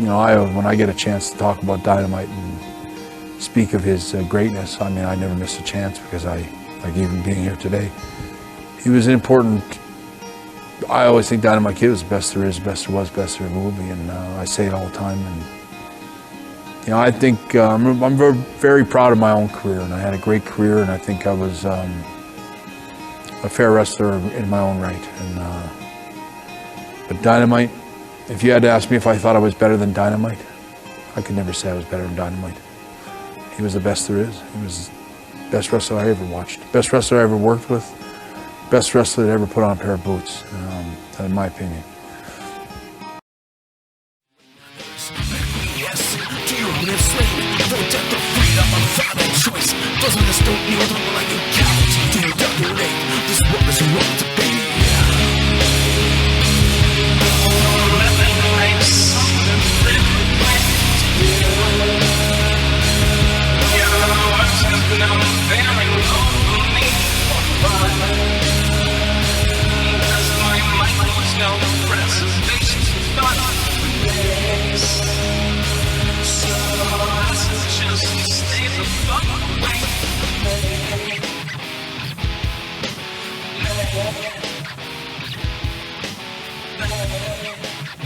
when I get a chance to talk about Dynamite and speak of his greatness, I mean, I never miss a chance because like even being here today, he was an important. I always think Dynamite Kid was the best there is, best there was, best there ever will be, and I say it all the time. And I think I'm very, very proud of my own career, and I had a great career, and I think I was a fair wrestler in my own right. And but Dynamite, if you had to ask me if I thought I was better than Dynamite, I could never say I was better than Dynamite. He was the best there is. He was the best wrestler I ever watched, best wrestler I ever worked with, best wrestler that ever put on a pair of boots, in my opinion.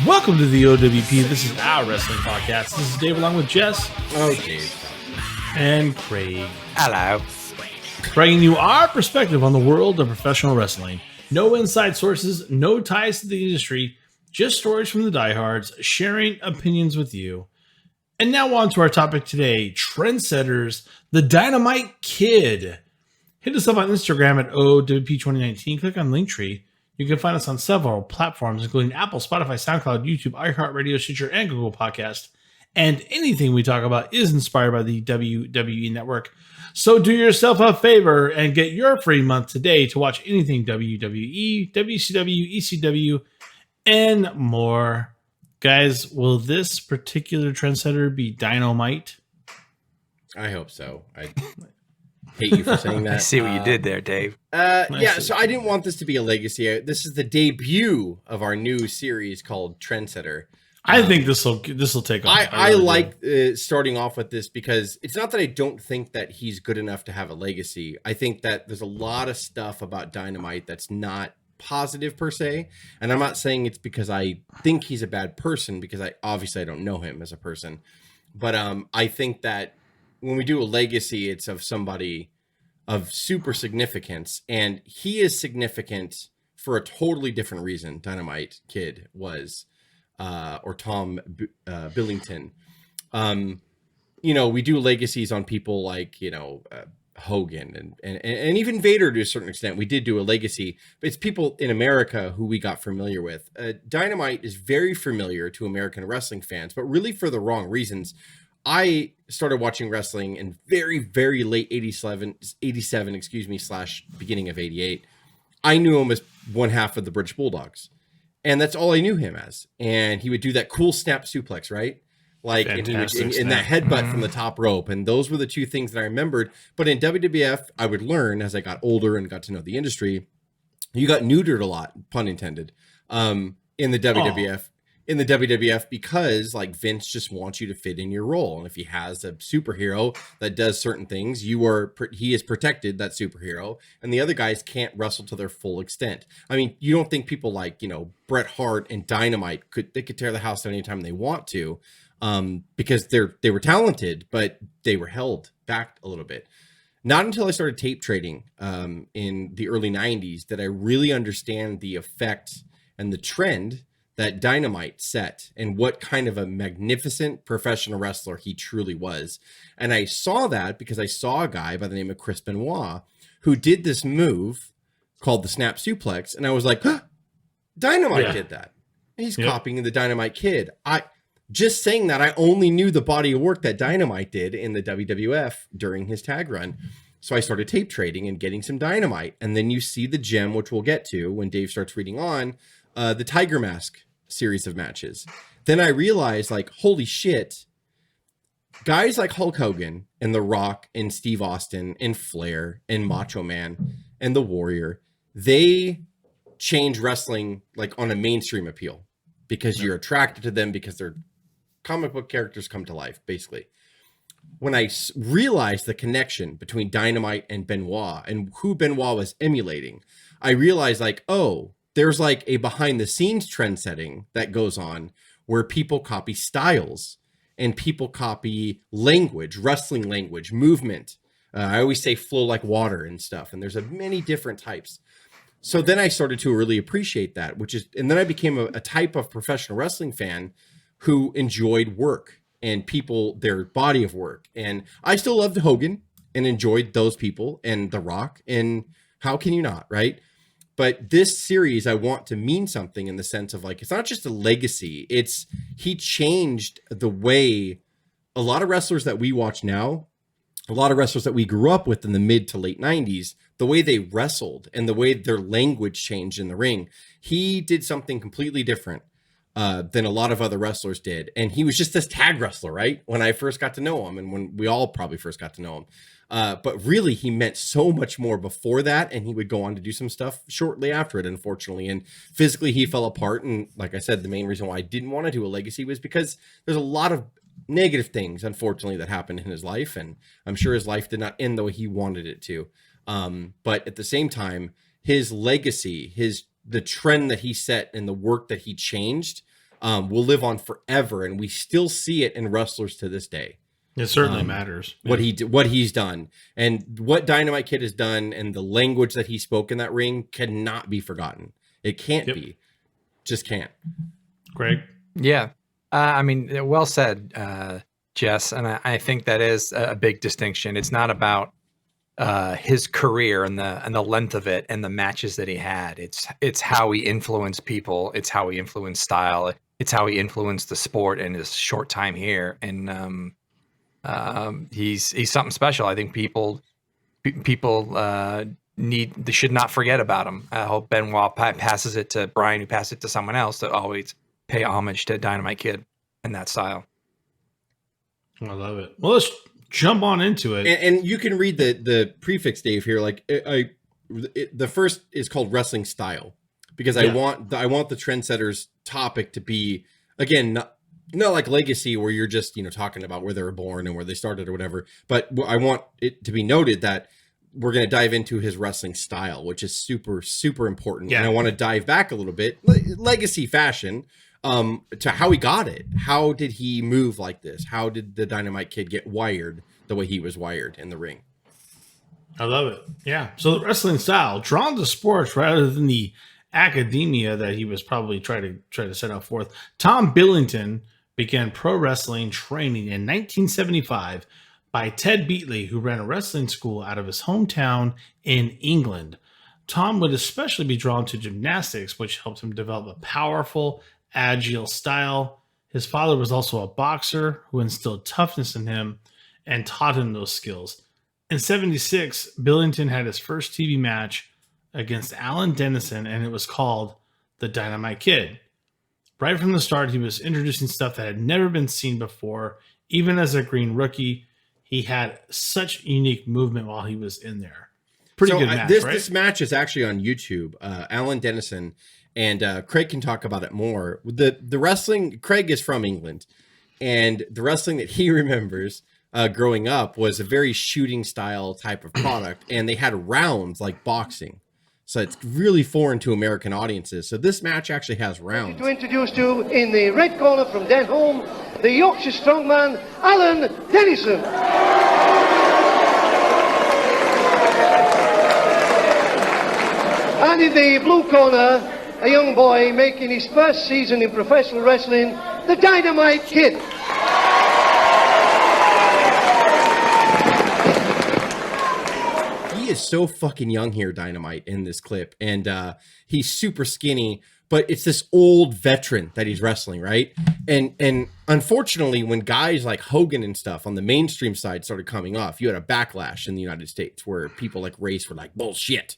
Welcome to the O.W.P. This is our wrestling podcast. This is Dave along with Jess. Oh, Dave. And Craig. Hello. Bringing you our perspective on the world of professional wrestling. No inside sources, no ties to the industry, just stories from the diehards, sharing opinions with you. And now on to our topic today, Trendsetters-The Dynamite Kid. Hit us up on Instagram at O.W.P 2019. Click on Linktree. You can find us on several platforms, including Apple, Spotify, SoundCloud, YouTube, iHeartRadio, Stitcher, and Google Podcast. And anything we talk about is inspired by the WWE Network. So do yourself a favor and get your free month today to watch anything WWE, WCW, ECW, and more. Guys, will this particular trendsetter be Dynamite? I hope so. I hate you for saying that. I see what you did there, Dave. So I didn't want this to be a legacy. This is the debut of our new series called Trendsetter. I think this will take off. I like starting off with this because it's not that I don't think that he's good enough to have a legacy. I think that there's a lot of stuff about Dynamite that's not positive per se, and I'm not saying it's because I think he's a bad person, because I don't know him as a person, but I think that when we do a legacy, it's of somebody of super significance, and he is significant for a totally different reason. Dynamite Kid was. Or Tom Billington. We do legacies on people like, Hogan and even Vader to a certain extent. We did do a legacy, but it's people in America who we got familiar with. Dynamite is very familiar to American wrestling fans, but really for the wrong reasons. I started watching wrestling in very, very late 87, / beginning of 88. I knew him as one half of the British Bulldogs. And that's all I knew him as. And he would do that cool snap suplex, right? Like in that headbutt from the top rope. And those were the two things that I remembered. But in WWF, I would learn as I got older and got to know the industry, you got neutered a lot, pun intended, in the WWF. In the WWF, because like Vince just wants you to fit in your role. And if he has a superhero that does certain things, he is protected, that superhero, and the other guys can't wrestle to their full extent. I mean, you don't think people like, Bret Hart and Dynamite could tear the house down anytime they want to, because they were talented, but they were held back a little bit. Not until I started tape trading in the early 90s did I really understand the effect and the trend that Dynamite set and what kind of a magnificent professional wrestler he truly was. And I saw that because I saw a guy by the name of Chris Benoit who did this move called the snap suplex. And I was like, Dynamite did that. He's copying the Dynamite Kid. Just saying that, I only knew the body of work that Dynamite did in the WWF during his tag run. So I started tape trading and getting some Dynamite. And then you see the gem, which we'll get to when Dave starts reading on, the Tiger Mask series of matches. Then I realized, like, holy shit, guys like Hulk Hogan and The Rock and Steve Austin and Flair and Macho Man and The Warrior, they change wrestling like on a mainstream appeal because you're attracted to them because they're comic book characters come to life, basically. When I realized the connection between Dynamite and Benoit and who Benoit was emulating, I realized like, oh, there's like a behind the scenes trend setting that goes on where people copy styles and people copy language, wrestling language, movement. I always say flow like water and stuff. And there's many different types. So then I started to really appreciate that, and then I became a type of professional wrestling fan who enjoyed work and people, their body of work. And I still loved Hogan and enjoyed those people and The Rock. And how can you not, right? But this series, I want to mean something in the sense of like, it's not just a legacy. He changed the way a lot of wrestlers that we watch now, a lot of wrestlers that we grew up with in the mid to late 90s, the way they wrestled and the way their language changed in the ring. He did something completely different than a lot of other wrestlers did. And he was just this tag wrestler, right? When I first got to know him and when we all probably first got to know him. But really, he meant so much more before that. And he would go on to do some stuff shortly after it, unfortunately. And physically, he fell apart. And like I said, the main reason why I didn't want to do a legacy was because there's a lot of negative things, unfortunately, that happened in his life. And I'm sure his life did not end the way he wanted it to. But at the same time, his legacy, the trend that he set and the work that he changed will live on forever. And we still see it in wrestlers to this day. It certainly matters. What he's done and what Dynamite Kid has done and the language that he spoke in that ring cannot be forgotten. It can't be. Just can't. Greg? Yeah. I mean, well said, Jess. And I think that is a big distinction. It's not about his career and the length of it and the matches that he had. It's how he influenced people. It's how he influenced style. It's how he influenced the sport in his short time here. And he's something special. I think people they should not forget about him. I hope Benoit passes it to Brian, who passes it to someone else, to always pay homage to Dynamite Kid and that style. I love it. Well, let's jump on into it. And you can read the prefix, Dave, here. Like the first is called wrestling style, because I want the Trendsetters topic to be, again, not like legacy where you're just, talking about where they were born and where they started or whatever. But I want it to be noted that we're going to dive into his wrestling style, which is super, super important. Yeah. And I want to dive back a little bit, legacy fashion, to how he got it. How did he move like this? How did the Dynamite Kid get wired the way he was wired in the ring? I love it. Yeah. So the wrestling style, drawn to sports rather than the academia that he was probably trying to set out forth. Tom Billington began pro wrestling training in 1975 by Ted Beatley, who ran a wrestling school out of his hometown in England. Tom would especially be drawn to gymnastics, which helped him develop a powerful, agile style. His father was also a boxer who instilled toughness in him and taught him those skills. In 76, Billington had his first TV match against Alan Dennison, and it was called The Dynamite Kid. Right from the start, he was introducing stuff that had never been seen before. Even as a green rookie, he had such unique movement while he was in there. Pretty good match, right? This match is actually on YouTube. Alan Dennison, and Craig can talk about it more. The wrestling, Craig is from England, and the wrestling that he remembers growing up was a very shooting style type of product, and they had rounds like boxing. So it's really foreign to American audiences. So this match actually has rounds. To introduce you in the red corner from Denholm, the Yorkshire strongman, Alan Dennison. And in the blue corner, a young boy making his first season in professional wrestling, the Dynamite Kid. He is so fucking young here, Dynamite, in this clip, and he's super skinny, but it's this old veteran that he's wrestling, right? And unfortunately, when guys like Hogan and stuff on the mainstream side started coming off, you had a backlash in the United States where people like Race were like, bullshit,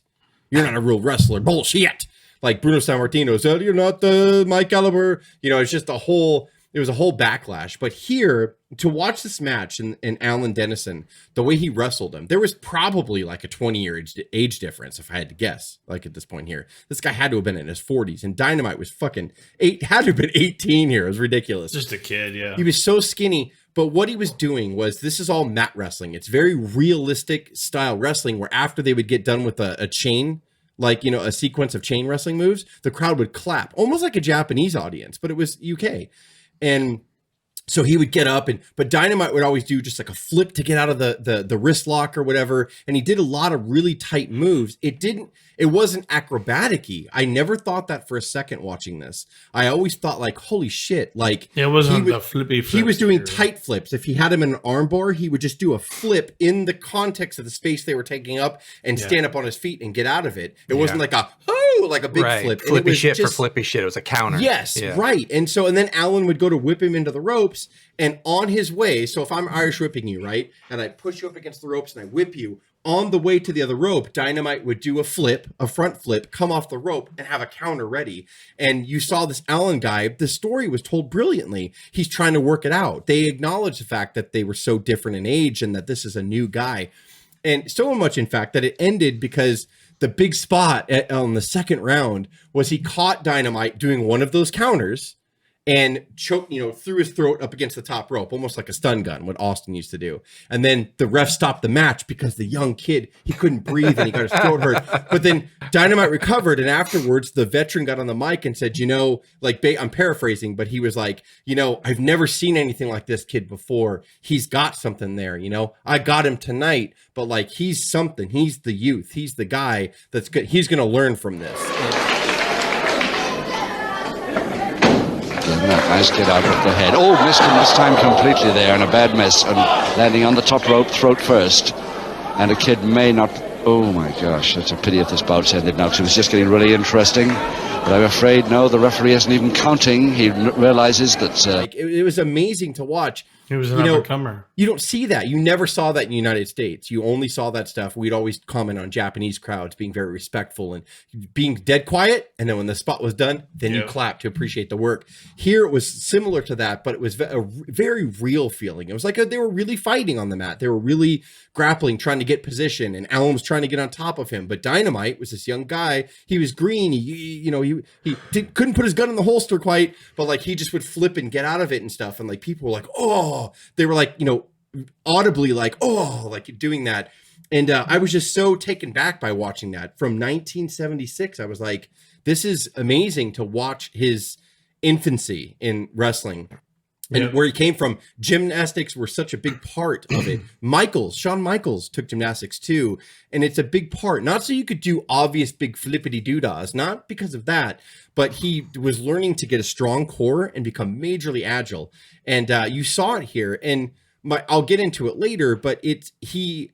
you're not a real wrestler, bullshit. Like Bruno Sammartino said, you're not my caliber. It's just a whole There was a whole backlash. But here, to watch this match and Alan Dennison, the way he wrestled him, there was probably like a 20-year age difference, if I had to guess, like at this point here. This guy had to have been in his 40s, and Dynamite was fucking had to have been 18 here. It was ridiculous. Just a kid, yeah. He was so skinny. But what he was doing was, this is all mat wrestling. It's very realistic style wrestling, where after they would get done with a chain, like, you know, a sequence of chain wrestling moves, the crowd would clap, almost like a Japanese audience, but it was UK. And so he would get up, but Dynamite would always do just like a flip to get out of the wrist lock or whatever. And he did a lot of really tight moves. It wasn't acrobatic-y. I never thought that for a second watching this. I always thought like, holy shit. Like, it wasn't the flippy flips. He was doing tight flips. If he had him in an armbar, he would just do a flip in the context of the space they were taking up and stand up on his feet and get out of it. It wasn't like a big flip. Flippy shit for flippy shit. It was a counter. Yes, right. And then Alan would go to whip him into the ropes, and on his way, so if I'm Irish whipping you, right, and I push you up against the ropes and I whip you, on the way to the other rope, Dynamite would do a front flip, come off the rope, and have a counter ready. And you saw this Allen guy, the story was told brilliantly. He's trying to work it out. They acknowledged the fact that they were so different in age and that this is a new guy. And so much, in fact, that it ended because the big spot on the second round was he caught Dynamite doing one of those counters and choked, threw his throat up against the top rope, almost like a stun gun, what Austin used to do. And then the ref stopped the match because the young kid, he couldn't breathe and he got his throat hurt. But then Dynamite recovered, and afterwards the veteran got on the mic and said, I'm paraphrasing, but he was like, I've never seen anything like this kid before. He's got something there, I got him tonight, but like, he's something. He's the youth. He's the guy that's good. He's going to learn from this. Nice get out of the head. Oh, missed him this time completely there, and a bad miss, and landing on the top rope, throat first. And a kid may not... Oh my gosh, that's a pity if this bout's ended now, because it was just getting really interesting. But I'm afraid, no, the referee isn't even counting. He realizes that... It was amazing to watch. He was an up-and-comer. You don't see that. You never saw that in the United States. You only saw that stuff. We'd always comment on Japanese crowds being very respectful and being dead quiet. And then when the spot was done, then you clap to appreciate the work. Here it was similar to that, but it was a very real feeling. It was like they were really fighting on the mat. They were really grappling, trying to get position. And Alan was trying to get on top of him. But Dynamite was this young guy. He was green. He couldn't put his gun in the holster quite, but like he just would flip and get out of it and stuff. And like people were like, oh. They were like, audibly like, oh, like doing that. And I was just so taken back by watching that. From 1976, I was like, this is amazing to watch his infancy in wrestling. And where he came from. Gymnastics were such a big part of it. Shawn Michaels took gymnastics too. And it's a big part, not so you could do obvious big flippity doodahs, not because of that, but he was learning to get a strong core and become majorly agile. And you saw it here, and I'll get into it later, but he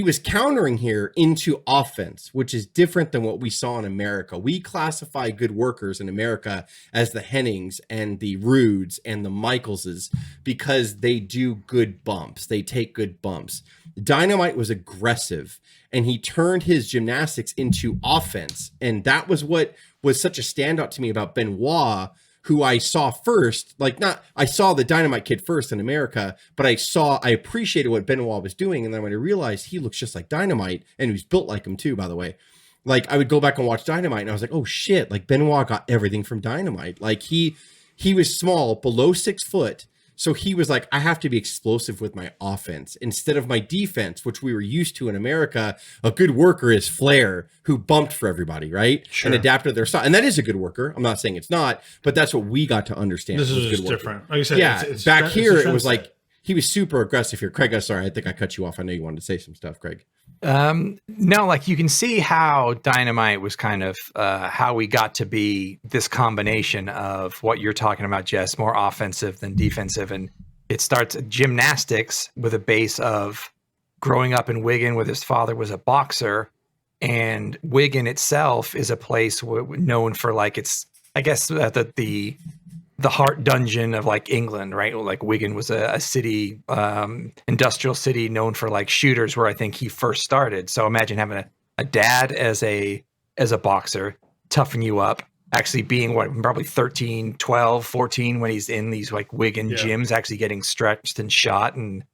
was countering here into offense, which is different than what we saw in America. We classify good workers in America as the Hennings and the Rudes and the Michaelses because they do good bumps. They take good bumps. Dynamite was aggressive, and he turned his gymnastics into offense. And that was what was such a standout to me about Benoit, who I saw first, I saw the Dynamite Kid first in America, but I appreciated what Benoit was doing. And then when I realized he looks just like Dynamite, and he was built like him too, by the way, like I would go back and watch Dynamite and I was like, oh shit, like Benoit got everything from Dynamite. Like he was small, below 6 foot. So he was like, I have to be explosive with my offense instead of my defense, which we were used to in America. A good worker is Flair, who bumped for everybody, right? Sure. And adapted their style. And that is a good worker. I'm not saying it's not, but that's what we got to understand. This is just different. Like you said, yeah, it's back here, it was like, he was super aggressive here. Craig, I'm sorry. I think I cut you off. I know you wanted to say some stuff, Craig. No, like you can see how Dynamite was kind of how we got to be this combination of what you're talking about, Jess, more offensive than defensive. And it starts gymnastics with a base of growing up in Wigan, where his father was a boxer. And Wigan itself is a place known for like the heart dungeon of like England, right? Like Wigan was a city, industrial city known for like shooters, where I think he first started. So imagine having a dad as a boxer, toughen you up, actually being probably 13, 12, 14 when he's in these like Wigan gyms, actually getting stretched and shot. And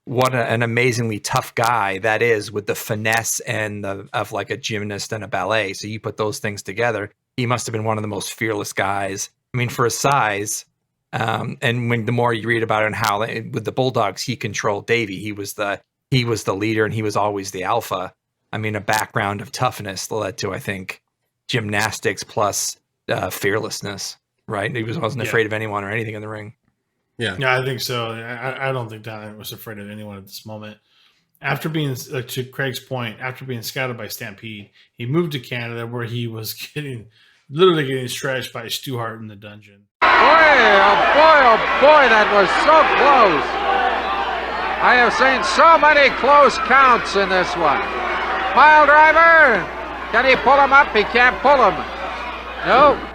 what an amazingly tough guy that is, with the finesse and of like a gymnast and a ballet. So you put those things together, he must have been one of the most fearless guys. I mean, for his size, and when the more you read about it and how with the Bulldogs, he controlled Davey. He was the leader and he was always the alpha. I mean, a background of toughness led to, I think, gymnastics plus fearlessness, right? He wasn't afraid of anyone or anything in the ring. Yeah, I think so. I don't think Dynamite was afraid of anyone at this moment. After being, to Craig's point, after being scouted by Stampede, he moved to Canada, where he was literally getting stretched by Stu Hart in the dungeon. Boy, oh boy, that was so close. I have seen so many close counts in this one. Pile driver, can he pull him up? He can't pull him. No.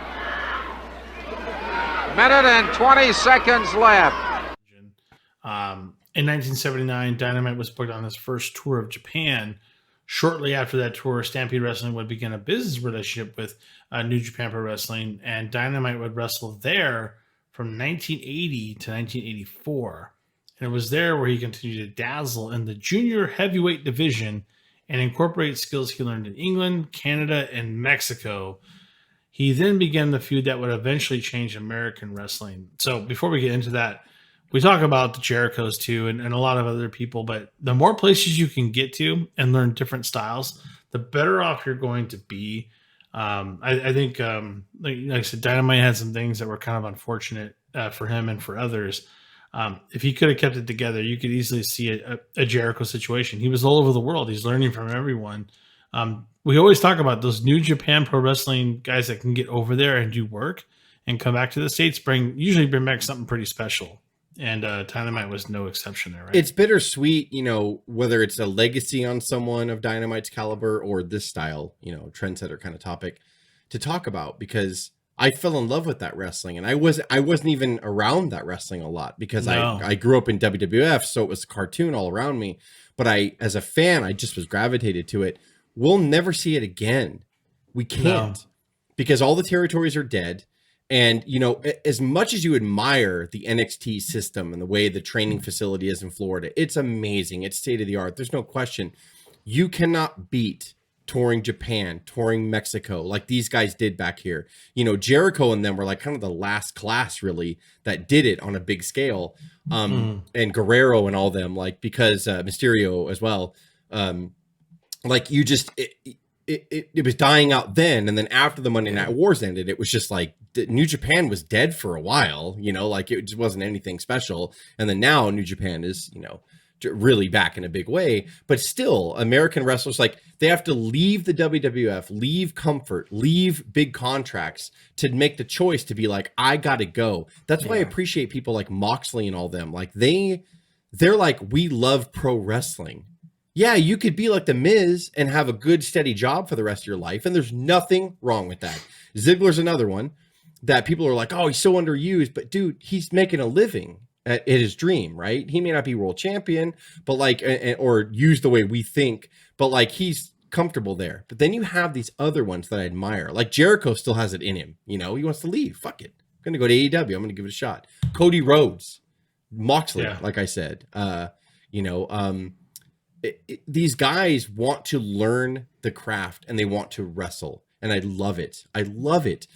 Minute and 20 seconds left. In 1979, Dynamite was booked on his first tour of Japan. Shortly after that tour, Stampede Wrestling would begin a business relationship with New Japan Pro Wrestling, and Dynamite would wrestle there from 1980 to 1984. And it was there where he continued to dazzle in the junior heavyweight division and incorporate skills he learned in England, Canada, and Mexico. He then began the feud that would eventually change American wrestling. So before we get into that, we talk about the Jerichos too, and a lot of other people, but the more places you can get to and learn different styles, the better off you're going to be. I think, like I said, Dynamite had some things that were kind of unfortunate for him and for others. If he could have kept it together, you could easily see a Jericho situation. He was all over the world. He's learning from everyone. We always talk about those New Japan Pro Wrestling guys that can get over there and do work and come back to the States, usually bring back something pretty special. And Dynamite was no exception there, right? It's bittersweet, whether it's a legacy on someone of Dynamite's caliber or this style, trendsetter kind of topic to talk about, because I fell in love with that wrestling, and I wasn't even around that wrestling a lot because I grew up in WWF, so it was a cartoon all around me. But as a fan, I just was gravitated to it. We'll never see it again. We can't, because all the territories are dead. And, as much as you admire the NXT system and the way the training facility is in Florida, it's amazing. It's state of the art. There's no question. You cannot beat touring Japan, touring Mexico, like these guys did back here. Jericho and them were like kind of the last class really that did it on a big scale. And Guerrero and all them, like, because Mysterio as well. Like you just, it was dying out then. And then after the Monday Night Wars ended, it was just like New Japan was dead for a while, like it just wasn't anything special. And then now New Japan is, really back in a big way, but still American wrestlers, like they have to leave the WWF, leave comfort, leave big contracts to make the choice to be like, I gotta go. That's why I appreciate people like Moxley and all them. Like they're like, we love pro wrestling. Yeah, you could be like the Miz and have a good steady job for the rest of your life, and there's nothing wrong with that. Ziggler's another one that people are like, oh, he's so underused, but dude, he's making a living at his dream, right? He may not be world champion, but like, or used the way we think, but like he's comfortable there. But then you have these other ones that I admire. Like Jericho still has it in him. He wants to leave. Fuck it. I'm going to go to AEW. I'm going to give it a shot. Cody Rhodes, Moxley, like I said, these guys want to learn the craft and they want to wrestle. And I love it. I love it.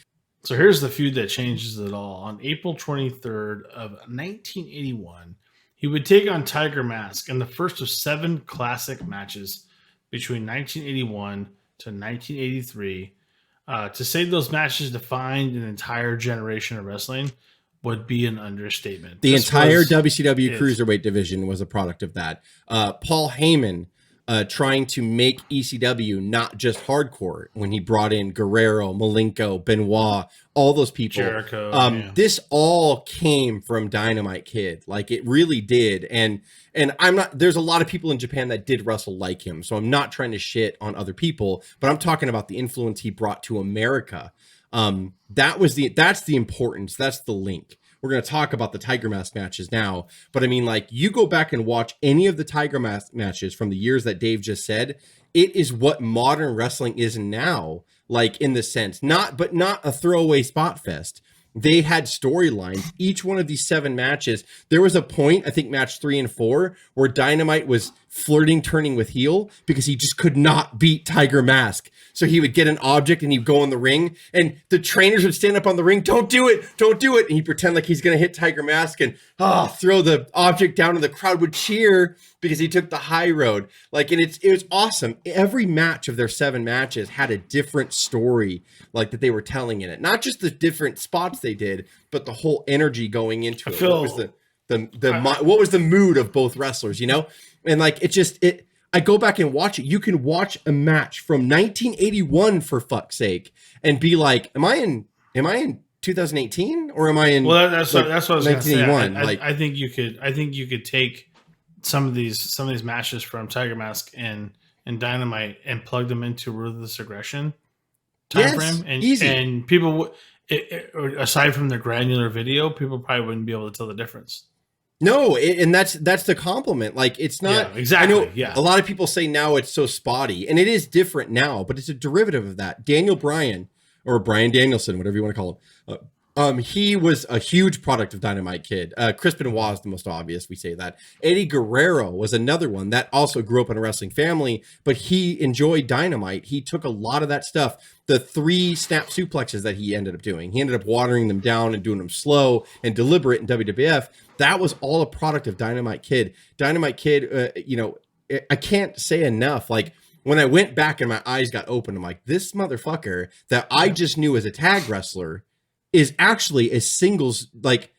So here's the feud that changes it all. On April 23rd of 1981, he would take on Tiger Mask in the first of 7 classic matches between 1981 to 1983. To say those matches defined an entire generation of wrestling would be an understatement. The entire WCW Cruiserweight division was a product of that. Paul Heyman trying to make ECW not just hardcore when he brought in Guerrero, Malenko, Benoit, all those people. Jericho. This all came from Dynamite Kid. Like it really did. And there's a lot of people in Japan that did wrestle like him. So I'm not trying to shit on other people, but I'm talking about the influence he brought to America. That's the importance. That's the link. We're going to talk about the Tiger Mask matches now, but I mean, like, you go back and watch any of the Tiger Mask matches from the years that Dave just said, it is what modern wrestling is now. like in the sense, not a throwaway spot fest. They had storylines. Each one of these 7 matches, there was a point, I think match 3 and 4, where Dynamite was turning with heel because he just could not beat Tiger Mask. So he would get an object and he'd go in the ring, and the trainers would stand up on the ring, don't do it. And he'd pretend like he's going to hit Tiger Mask and throw the object down, and the crowd would cheer because he took the high road. Like, and it was awesome. Every match of their 7 matches had a different story, like that they were telling in it. Not just the different spots they did, but the whole energy going into it. What was what was the mood of both wrestlers, you know? And like, I go back and watch it. You can watch a match from 1981 for fuck's sake and be like, am I in 2018 or am I in? Well, that's what I was going to say. I think you could take some of these matches from Tiger Mask and Dynamite and plug them into Ruthless Aggression time frame, and easy. And people, aside from the granular video, people probably wouldn't be able to tell the difference. No, and that's the compliment. Like, it's not exactly. I know a lot of people say now it's so spotty, and it is different now, but it's a derivative of that. Daniel Bryan, or Bryan Danielson, whatever you want to call him, he was a huge product of Dynamite Kid. Chris Benoit is the most obvious. We say that. Eddie Guerrero was another one that also grew up in a wrestling family, but he enjoyed Dynamite. He took a lot of that stuff. The 3 snap suplexes that he ended up doing, he ended up watering them down and doing them slow and deliberate in WWF. That was all a product of Dynamite Kid. Dynamite Kid, I can't say enough. Like, when I went back and my eyes got open, I'm like, this motherfucker that I just knew as a tag wrestler is actually a singles like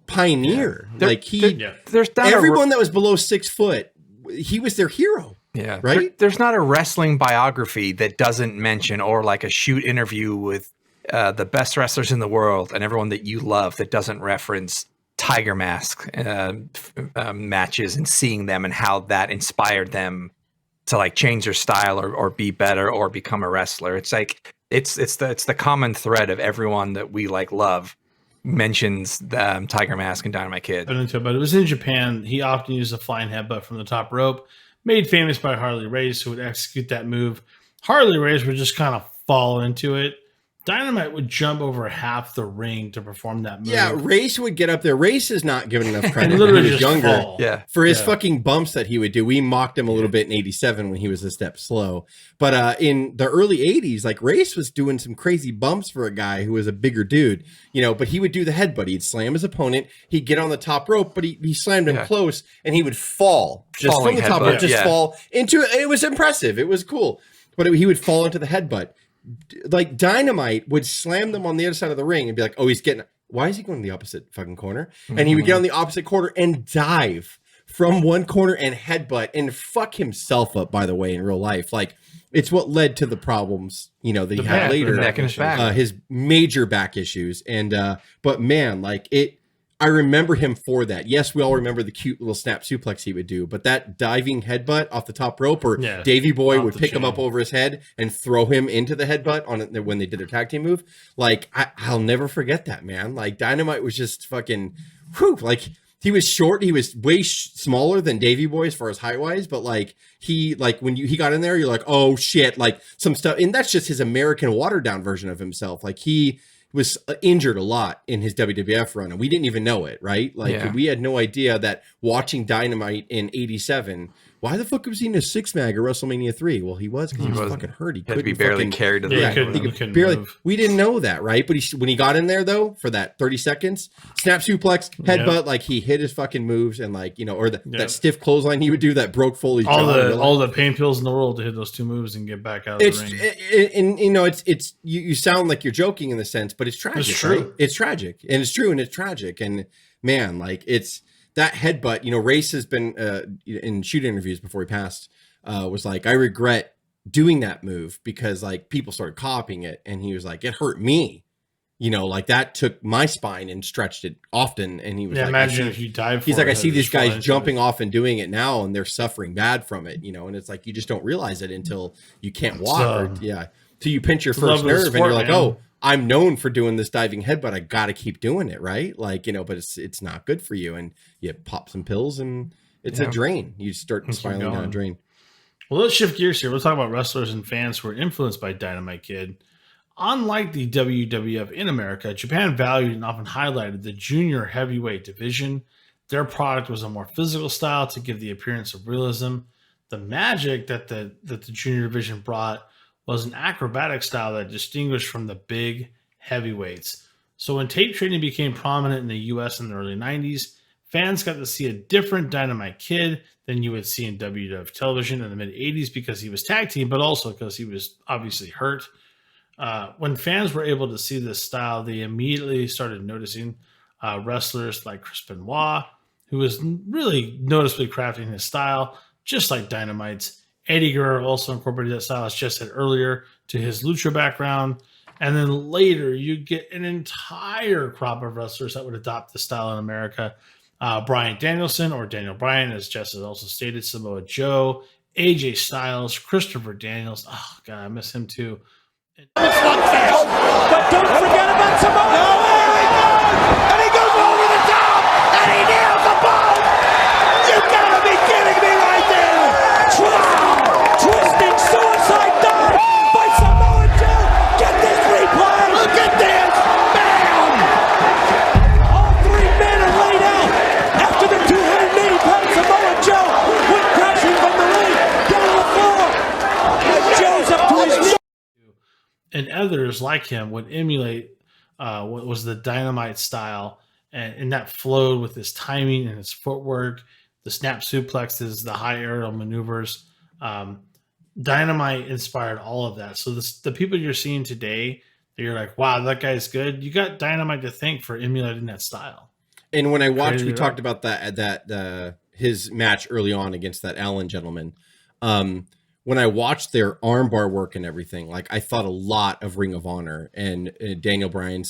pioneer. Like there's everyone that was below 6 foot, he was their hero. Yeah. Right. There's not a wrestling biography that doesn't mention, or like a shoot interview with the best wrestlers in the world and everyone that you love, that doesn't reference Tiger Mask matches and seeing them and how that inspired them to like change their style or be better or become a wrestler. It's like, it's the common thread of everyone that we like love mentions Tiger Mask and Dynamite Kid. But it was in Japan. He often used a flying headbutt from the top rope, made famous by Harley Race, who would execute that move. Harley Race would just kind of fall into it. Dynamite would jump over half the ring to perform that move. Yeah, Race would get up there. Race is not given enough credit literally when he was just younger. fall. Yeah. For his fucking bumps that he would do. We mocked him a little bit in 87 when he was a step slow. But in the early 80s, like, Race was doing some crazy bumps for a guy who was a bigger dude, but he would do the headbutt. He'd slam his opponent. He'd get on the top rope, but he slammed him close, and he would fall just Falling from the top headbutt, rope, just fall into it. It was impressive. It was cool. But he would fall into the headbutt. Like, Dynamite would slam them on the other side of the ring and be like, oh, why is he going to the opposite fucking corner? Mm-hmm. And he would get on the opposite corner and dive from one corner and headbutt and fuck himself up, by the way, in real life. Like, it's what led to the problems, that he had later. Neck and his back. His major back issues. And, but man, like, I remember him for that. Yes, we all remember the cute little snap suplex he would do, but that diving headbutt off the top rope, or Davey Boy would pick him up over his head and throw him into the headbutt on it when they did their tag team move. Like, I'll never forget that, man. Like, Dynamite was just fucking, like, he was short. He was way smaller than Davey Boy as far as height wise, but like, when he got in there, you're like, oh shit, like some stuff. And that's just his American watered down version of himself. Like, he was injured a lot in his WWF run, and we didn't even know it, right? Like, we had no idea that watching Dynamite in 87, why the fuck was he in a 6-mag at WrestleMania 3? Well, he was because he was fucking hurt. He couldn't be barely carried to the ring. He could barely move. We didn't know that, right? But when he got in there, though, for that 30 seconds, snap suplex, headbutt, like, he hit his fucking moves, and like, or that stiff clothesline he would do that broke Foley's jaw. All the pain pills in the world to hit those 2 moves and get back out of the ring. You sound like you're joking in the sense, but it's tragic. It's true. Right? It's tragic, and it's true, and it's tragic, and man, like, it's that headbutt. Race has been in shoot interviews before he passed, was like, I regret doing that move because like people started copying it, and he was like, it hurt me, like that took my spine and stretched it often. And he was like, imagine if you dive. He's like, I see these guys jumping off and doing it now, and they're suffering bad from it, and it's like, you just don't realize it until you can't walk. Till you pinch your first nerve, and you're like, oh, I'm known for doing this diving headbutt. I got to keep doing it, right? Like, but it's not good for you, and you pop some pills, and it's a drain. You start spiraling down a drain. Well, let's shift gears here. We'll talk about wrestlers and fans who were influenced by Dynamite Kid. Unlike the WWF in America, Japan valued and often highlighted the junior heavyweight division. Their product was a more physical style to give the appearance of realism. The magic that the junior division brought was an acrobatic style that distinguished from the big heavyweights. So when tape trading became prominent in the US in the early 90s, fans got to see a different Dynamite Kid than you would see in WWF television in the mid 80s because he was tag team, but also because he was obviously hurt. When fans were able to see this style, they immediately started noticing wrestlers like Chris Benoit, who was really noticeably crafting his style, just like Dynamite's. Eddie Guerrero also incorporated that style, as Jess said earlier, to his lucha background. And then later, you get an entire crop of wrestlers that would adopt the style in America. Bryan Danielson, or Daniel Bryan, as Jess has also stated, Samoa Joe, AJ Styles, Christopher Daniels. Oh, God, I miss him too. But don't forget about Samoa. No, there he goes! And he goes over the top! And he nails the ball! You gotta be kidding me right there! Twisting suicide dive by Samoa Joe! Get this replay! Look at this! Bam! All three men are laid out after the 280-pound Samoa Joe went crashing from the ring down the floor. And Joe's up to his knees. And others like him would emulate what was the Dynamite style, and that flowed with his timing and his footwork, the snap suplexes, the high aerial maneuvers. Dynamite inspired all of that. So the people you're seeing today, you're like, wow, that guy's good. You got Dynamite to thank for emulating that style. And when I watched, we talked about that his match early on against that Allen gentleman. When I watched their armbar work and everything, like I thought a lot of Ring of Honor and Daniel Bryan,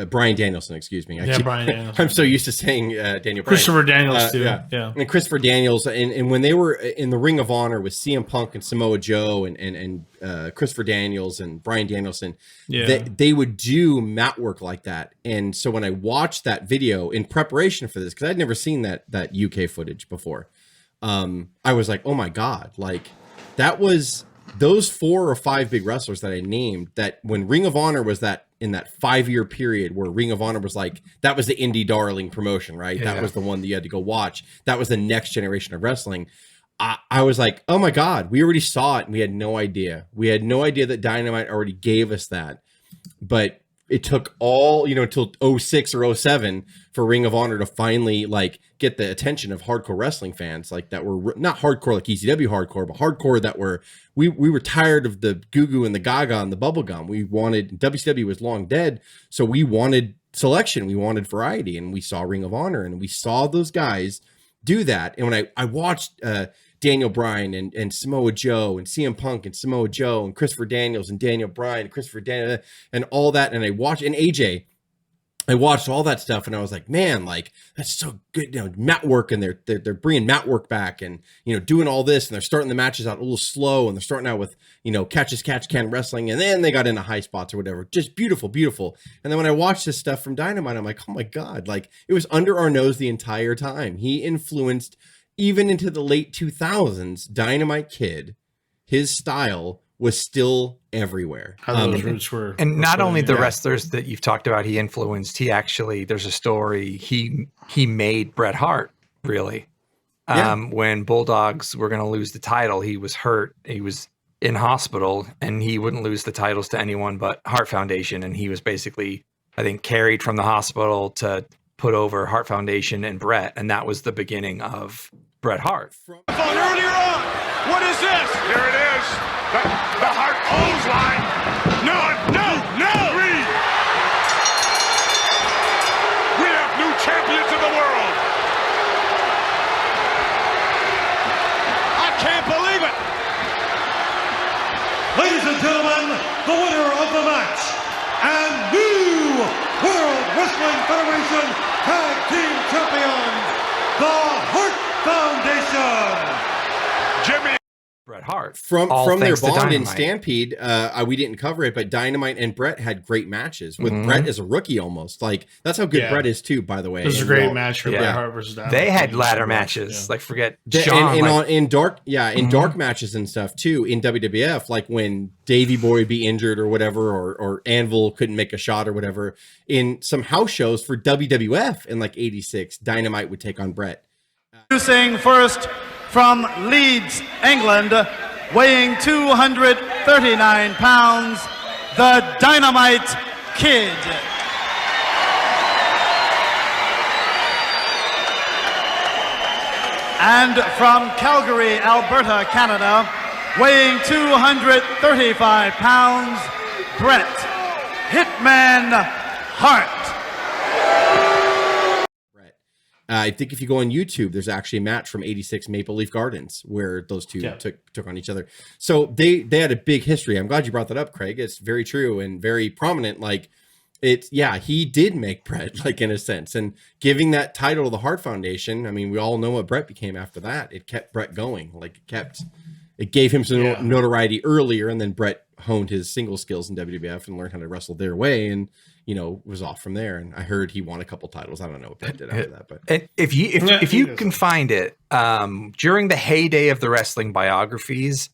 Bryan Danielson, excuse me. Bryan Danielson. I'm so used to saying Daniel Bryan. Christopher Daniels too. Yeah. And Christopher Daniels, and when they were in the Ring of Honor with CM Punk and Samoa Joe and Christopher Daniels and Bryan Danielson, they would do mat work like that. And so when I watched that video in preparation for this, because I'd never seen that UK footage before, I was like, oh my God, like that was those 4 or 5 big wrestlers that I named, that when Ring of Honor was that in that 5-year period where Ring of Honor was like, that was the indie darling promotion, right? That was the one that you had to go watch. That was the next generation of wrestling. I was like, oh my God, we already saw it. And we had no idea. We had no idea that Dynamite already gave us that. But it took all, until 06 or 07 for Ring of Honor to finally like get the attention of hardcore wrestling fans, like that were not hardcore like ECW hardcore, but hardcore that were, we were tired of the goo goo and the gaga and the bubblegum. We wanted, WCW was long dead. So we wanted selection. We wanted variety, and we saw Ring of Honor, and we saw those guys do that. And when I watched, Daniel Bryan and Samoa Joe and CM Punk and Samoa Joe and Christopher Daniels and Daniel Bryan, Christopher Daniels and all that. And I watched, and AJ, I watched all that stuff, and I was like, man, like that's so good. Mat work, and they're bringing mat work back, and doing all this, and they're starting the matches out a little slow, and they're starting out with catch as catch can wrestling, and then they got into high spots or whatever. Just beautiful, beautiful. And then when I watched this stuff from Dynamite, I'm like, oh my God, like it was under our nose the entire time. He influenced. Even into the late 2000s, Dynamite Kid, his style was still everywhere. Those roots were, and not only the wrestlers that you've talked about, he influenced. He actually, there's a story. He made Bret Hart really. When Bulldogs were going to lose the title, he was hurt. He was in hospital, and he wouldn't lose the titles to anyone but Hart Foundation. And he was basically, I think, carried from the hospital to put over Hart Foundation and Bret, and that was the beginning of Bret Hart. Earlier on, what is this? Here it is, the Hart clothesline. No. We have new champions of the world. I can't believe it. Ladies and gentlemen, the winner of the match and new World Wrestling Federation Tag Team Champions, the Hart Foundation. Jimmy. Bret Hart. from all their thanks to bond in Dynamite. Stampede, we didn't cover it, but Dynamite and Brett had great matches with Mhm. Brett as a rookie almost. Like that's how good Yeah. Brett is too, by the way. It was a And great all- match for Yeah. Bret Hart versus Dynamite. They had Kid. ladder matches. Yeah. Like forget The- Shawn. and like, in dark Mhm. matches and stuff too in WWF, like when Davey Boy would be injured or whatever, or Anvil couldn't make a shot or whatever, in some house shows for WWF in like '86, Dynamite would take on Brett. Introducing first from Leeds, England, weighing 239 pounds, the Dynamite Kid. And from Calgary, Alberta, Canada, weighing 235 pounds, Bret Hitman Hart. Brett. I think if you go on YouTube, there's actually a match from '86 Maple Leaf Gardens where those two took on each other. So they had a big history. I'm glad you brought that up, Craig. It's very true and very prominent. Like he did make Brett, like in a sense, and giving that title to the Hart Foundation. I mean, we all know what Brett became after that. It kept Brett going. Like it gave him some notoriety earlier, and then Brett honed his single skills in WWF and learned how to wrestle their way, and was off from there. And I heard he won a couple titles. I don't know what Brett did after that, but And if you can find it, during the heyday of the wrestling biographies,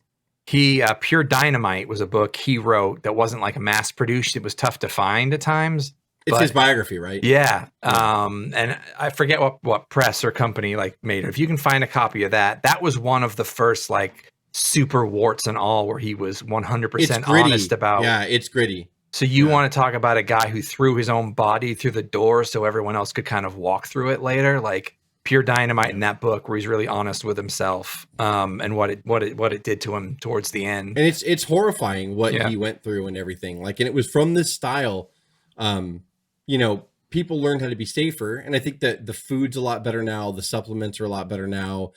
Pure Dynamite was a book he wrote that wasn't like a mass produced. It was tough to find at times. It's his biography, right? Yeah. And I forget what press or company like made it. If you can find a copy of that, that was one of the first like super warts and all where he was 100% honest about. Yeah, it's gritty. So you want to talk about a guy who threw his own body through the door so everyone else could kind of walk through it later, like Pure Dynamite in that book where he's really honest with himself and what it did to him towards the end. And it's horrifying what he went through and everything. Like, and it was from this style, people learned how to be safer. And I think that the food's a lot better now. The supplements are a lot better now.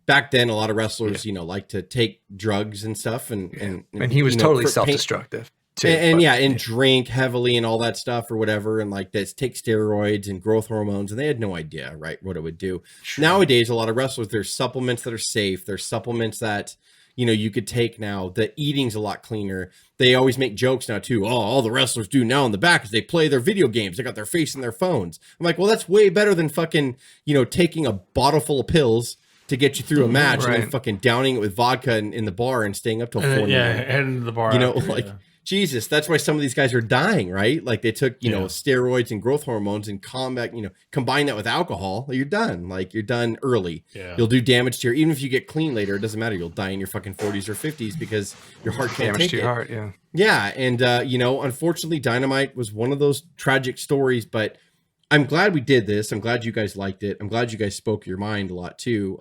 Back then, a lot of wrestlers, like to take drugs and stuff. And he was totally self-destructive. And drink heavily and all that stuff or whatever, and like this take steroids and growth hormones, and they had no idea, right, what it would do. Sure. Nowadays, a lot of wrestlers, there's supplements that are safe. There's supplements that you could take now. The eating's a lot cleaner. They always make jokes now too. Oh, all the wrestlers do now in the back is they play their video games. They got their face in their phones. I'm like, well, that's way better than fucking taking a bottle full of pills to get you through a match and then fucking downing it with vodka in the bar and staying up till 4 a.m. heading to the bar. Jesus, that's why some of these guys are dying, right? Like they took, steroids and growth hormones and combine that with alcohol. You're done. Like you're done early. Yeah. You'll do damage to even if you get clean later, it doesn't matter. You'll die in your fucking 40s or 50s because your heart can't take it. Your heart, yeah. Yeah. And, unfortunately, Dynamite was one of those tragic stories, but I'm glad we did this. I'm glad you guys liked it. I'm glad you guys spoke your mind a lot too.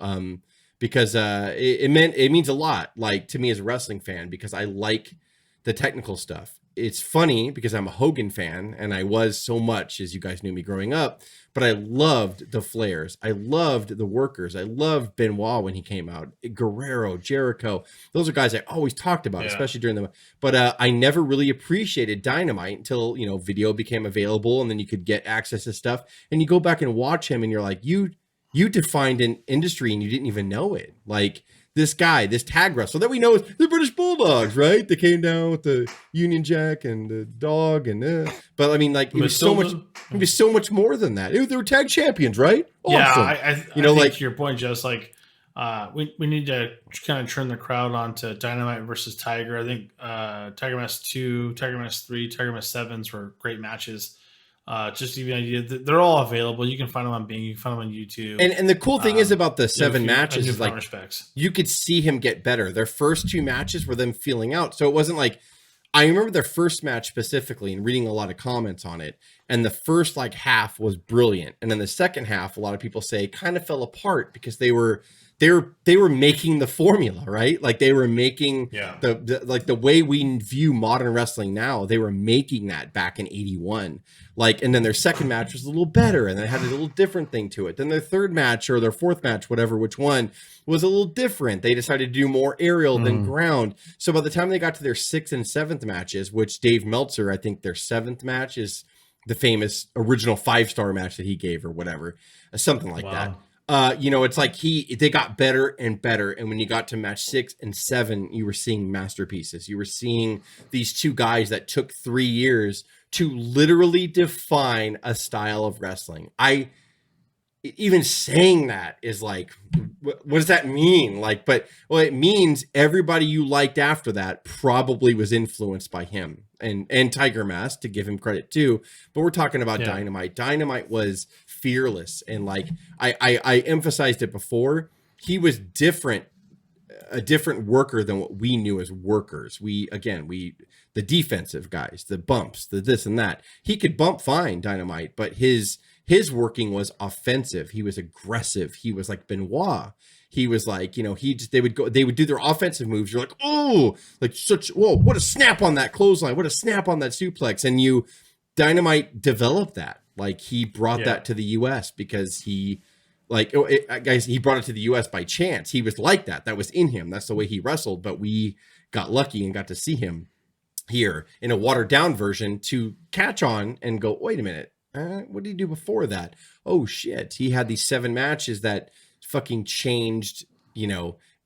Because it means a lot, like to me as a wrestling fan, because I like the technical stuff. It's funny because I'm a Hogan fan and I was so much as you guys knew me growing up, but I loved the Flairs. I loved the Workers. I loved Benoit when he came out, Guerrero, Jericho. Those are guys I always talked about, especially during but I never really appreciated Dynamite until, video became available and then you could get access to stuff and you go back and watch him and you're like, you defined an industry and you didn't even know it. Like, this guy, this tag wrestler that we know is the British Bulldogs, right? They came down with the Union Jack and the dog, but I mean, like it was so much more than that. They were tag champions, right? Awesome. Yeah, I think to your point, Jess, like we need to kind of turn the crowd on to Dynamite versus Tiger. I think Tiger Mask 2, Tiger Mask 3, Tiger Mask 7s were great matches. Just to give you an idea, they're all available. You can find them on Bing, you can find them on YouTube. And the cool thing is about the 7 matches is like you could see him get better. Their first 2 matches were them feeling out. So it wasn't like, I remember their first match specifically and reading a lot of comments on it. And the first like half was brilliant. And then the second half, a lot of people say kind of fell apart because they were making the formula, right? Like they were making the way we view modern wrestling now, they were making that back in 81. Like, and then their second match was a little better and they had a little different thing to it. Then their third match or their fourth match, whatever, which one was a little different. They decided to do more aerial than ground. So by the time they got to their 6th and 7th matches, which Dave Meltzer, I think their 7th match is the famous original 5-star match that he gave or whatever, something like that. It's like they got better and better. And when you got to match 6 and 7, you were seeing masterpieces. You were seeing these two guys that took 3 years to literally define a style of wrestling. Even saying that is like, what does that mean? It means everybody you liked after that probably was influenced by him and Tiger Mask, to give him credit too. But we're talking about Dynamite. Dynamite was fearless. And I emphasized it before. He was a different worker than what we knew as workers. The defensive guys, the bumps, the this and that. He could bump fine, Dynamite, but his working was offensive. He was aggressive. He was like Benoit. He was like, they would do their offensive moves. You're like, oh, what a snap on that clothesline. What a snap on that suplex. And Dynamite developed that. Like, he brought that to the US because he brought it to the US by chance. He was like that. That was in him. That's the way he wrestled. But we got lucky and got to see him here in a watered down version to catch on and go, wait a minute. What did he do before that? Oh shit. He had these 7 matches that fucking changed,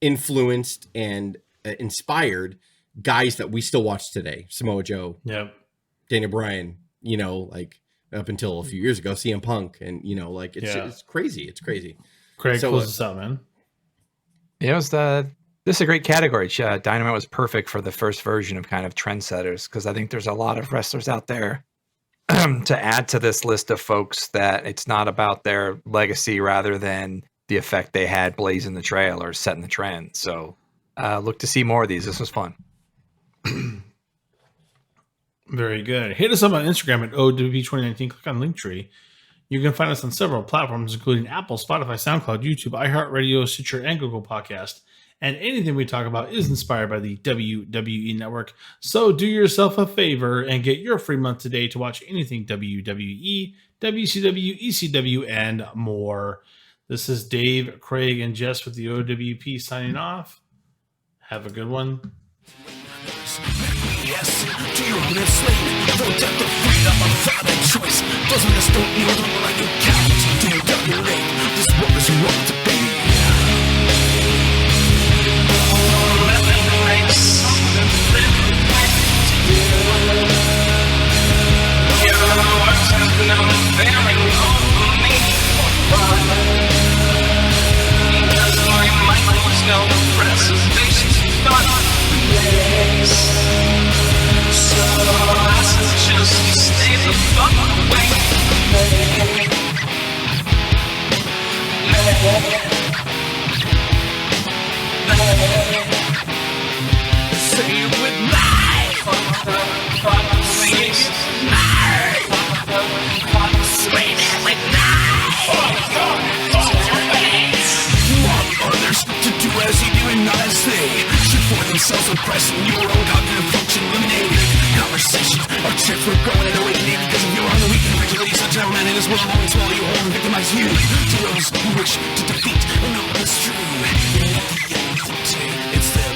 influenced and inspired guys that we still watch today. Samoa Joe, Daniel Bryan, up until a few years ago, CM Punk, and it's crazy. It's crazy. Craig, close this out, man. This is a great category. Dynamite was perfect for the first version of kind of trendsetters, because I think there's a lot of wrestlers out there to add to this list of folks that it's not about their legacy rather than the effect they had blazing the trail or setting the trend. So look to see more of these. This was fun. Very good. Hit us up on Instagram at O.W.P 2019. Click on Linktree. You can find us on several platforms, including Apple, Spotify, SoundCloud, YouTube, iHeartRadio, Stitcher, and Google Podcast. And anything we talk about is inspired by the WWE Network. So do yourself a favor and get your free month today to watch anything WWE, WCW, ECW, and more. This is Dave, Craig, and Jess with the O.W.P signing off. Have a good one. Yes, to your own slave. For death of freedom, I'm found a choice. Doesn't this don't kneel like a coward to your rape. This world is wrong to be. Themselves oppressing your own cognitive function eliminated. Conversations are trips we're growing and awakening because of your own weekend. Ladies and gentlemen, in this world, only swallow you whole and victimize you. To those who wish to defeat and know what's true. And at the end of the day, it's them.